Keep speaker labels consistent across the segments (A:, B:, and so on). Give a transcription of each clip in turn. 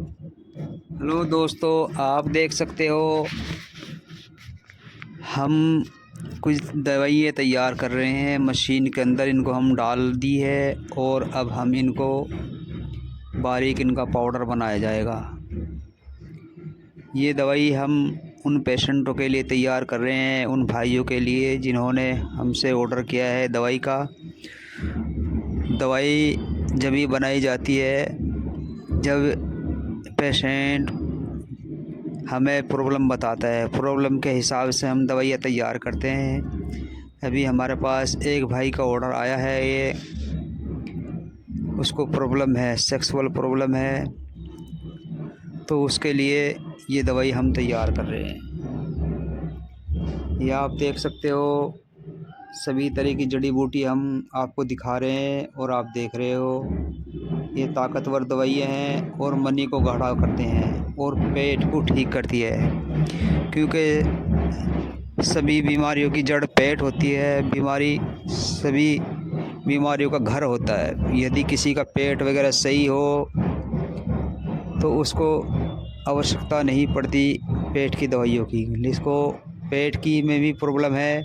A: Hello दोस्तों, आप देख सकते हो हम कुछ दवाइयाँ तैयार कर रहे हैं। मशीन के अंदर इनको हम डाल दी है और अब हम इनको बारीक इनका पाउडर बनाया जाएगा। ये दवाई हम उन पेशेंटों के लिए तैयार कर रहे हैं, उन भाइयों के लिए जिन्होंने हमसे ऑर्डर किया है दवाई का। दवाई जब भी बनाई जाती है, जब पेशेंट हमें प्रॉब्लम बताता है, प्रॉब्लम के हिसाब से हम दवाइयाँ तैयार करते हैं। अभी हमारे पास एक भाई का ऑर्डर आया है, ये उसको प्रॉब्लम है, सेक्सुअल प्रॉब्लम है, तो उसके लिए ये दवाई हम तैयार कर रहे हैं। ये आप देख सकते हो, सभी तरह की जड़ी बूटी हम आपको दिखा रहे हैं और आप देख रहे हो। ये ताकतवर दवाइयाँ हैं और मनी को गाढ़ा करते हैं और पेट को ठीक करती है, क्योंकि सभी बीमारियों की जड़ पेट होती है। सभी बीमारियों का घर होता है। यदि किसी का पेट वगैरह सही हो तो उसको आवश्यकता नहीं पड़ती पेट की दवाइयों की। जिसको पेट की में भी प्रॉब्लम है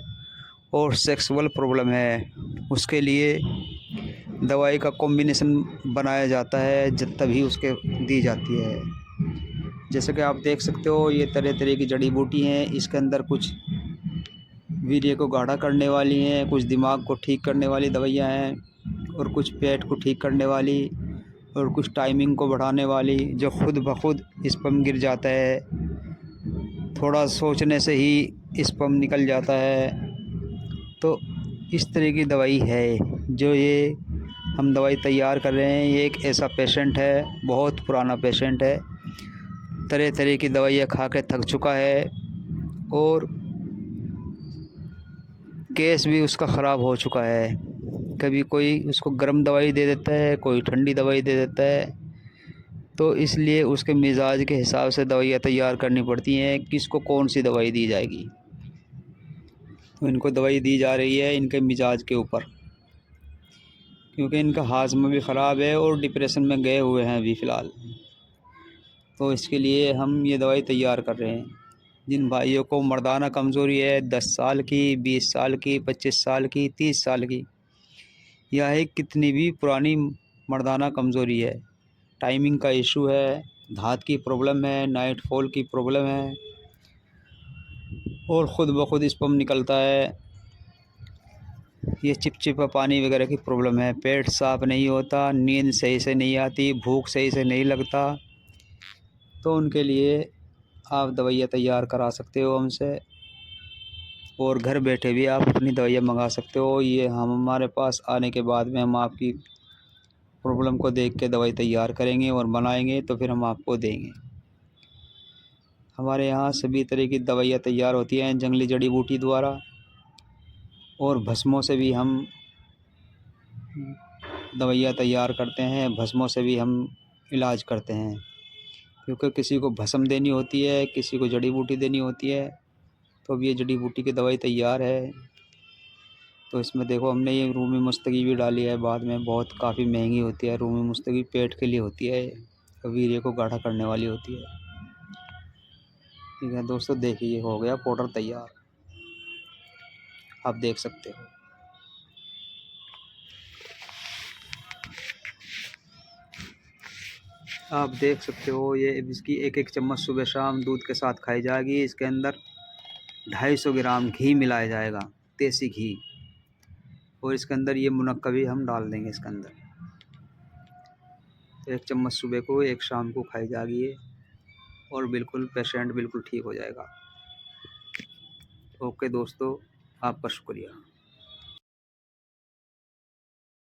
A: और सेक्सुअल प्रॉब्लम है, उसके लिए दवाई का कॉम्बिनेशन बनाया जाता है, जब तभी उसके दी जाती है। जैसे कि आप देख सकते हो, ये तरह तरह की जड़ी बूटी हैं। इसके अंदर कुछ वीर्य को गाढ़ा करने वाली हैं, कुछ दिमाग को ठीक करने वाली दवाइयाँ हैं और कुछ पेट को ठीक करने वाली और कुछ टाइमिंग को बढ़ाने वाली, जो खुद ब खुद स्पर्म गिर जाता है, थोड़ा सोचने से ही स्पर्म निकल जाता है। तो इस तरह की दवाई है जो ये हम दवाई तैयार कर रहे हैं। ये एक ऐसा पेशेंट है, बहुत पुराना पेशेंट है, तरह तरह की दवाइयाँ खा के थक चुका है और केस भी उसका ख़राब हो चुका है। कभी कोई उसको गर्म दवाई दे देता है, कोई ठंडी दवाई दे देता है। तो इसलिए उसके मिजाज के हिसाब से दवाइयाँ तैयार करनी पड़ती हैं, किसको कौन सी दवाई दी जाएगी। तो इनको दवाई दी जा रही है इनके मिजाज के ऊपर, क्योंकि इनका हाजमा भी ख़राब है और डिप्रेशन में गए हुए हैं अभी फ़िलहाल। तो इसके लिए हम ये दवाई तैयार कर रहे हैं। जिन भाइयों को मर्दाना कमज़ोरी है, 10 साल की, 20 साल की, 25 साल की, 30 साल की, या है कितनी भी पुरानी मर्दाना कमज़ोरी है, टाइमिंग का इशू है, धात की प्रॉब्लम है, नाइट फॉल की प्रॉब्लम है और ख़ुद ब खुद स्पर्म निकलता है, ये चिपचिपा पानी वगैरह की प्रॉब्लम है, पेट साफ़ नहीं होता, नींद सही से नहीं आती, भूख सही से नहीं लगता, तो उनके लिए आप दवाइयाँ तैयार करा सकते हो हमसे और घर बैठे भी आप अपनी दवाइयाँ मंगा सकते हो। ये हम हमारे पास आने के बाद में हम आपकी प्रॉब्लम को देख के दवाई तैयार करेंगे और बनाएंगे, तो फिर हम आपको देंगे। हमारे यहाँ सभी तरह की दवाइयाँ तैयार होती हैं जंगली जड़ी बूटी द्वारा, और भस्मों से भी हम दवाइयाँ तैयार करते हैं, भस्मों से भी हम इलाज करते हैं। क्योंकि किसी को भस्म देनी होती है, किसी को जड़ी बूटी देनी होती है, तो अब ये जड़ी बूटी की दवाई तैयार है। तो इसमें देखो, हमने ये रूमी मुस्तकी भी डाली है, बाद में बहुत काफ़ी महंगी होती है। रूमी मुस्तकी पेट के लिए होती है, वीर्य को गाढ़ा करने वाली होती है। ठीक है दोस्तों, देखिए हो गया पाउडर तैयार, आप देख सकते हो। आप देख सकते हो, ये इसकी एक एक चम्मच सुबह शाम दूध के साथ खाई जाएगी। इसके अंदर 250 ग्राम घी मिलाया जाएगा, देसी घी, और इसके अंदर ये मुनक्का भी हम डाल देंगे इसके अंदर। तो 1 चम्मच सुबह को, 1 शाम को खाई जाएगी ये, और बिल्कुल पेशेंट बिल्कुल ठीक हो जाएगा। ओके दोस्तों, आपका शुक्रिया।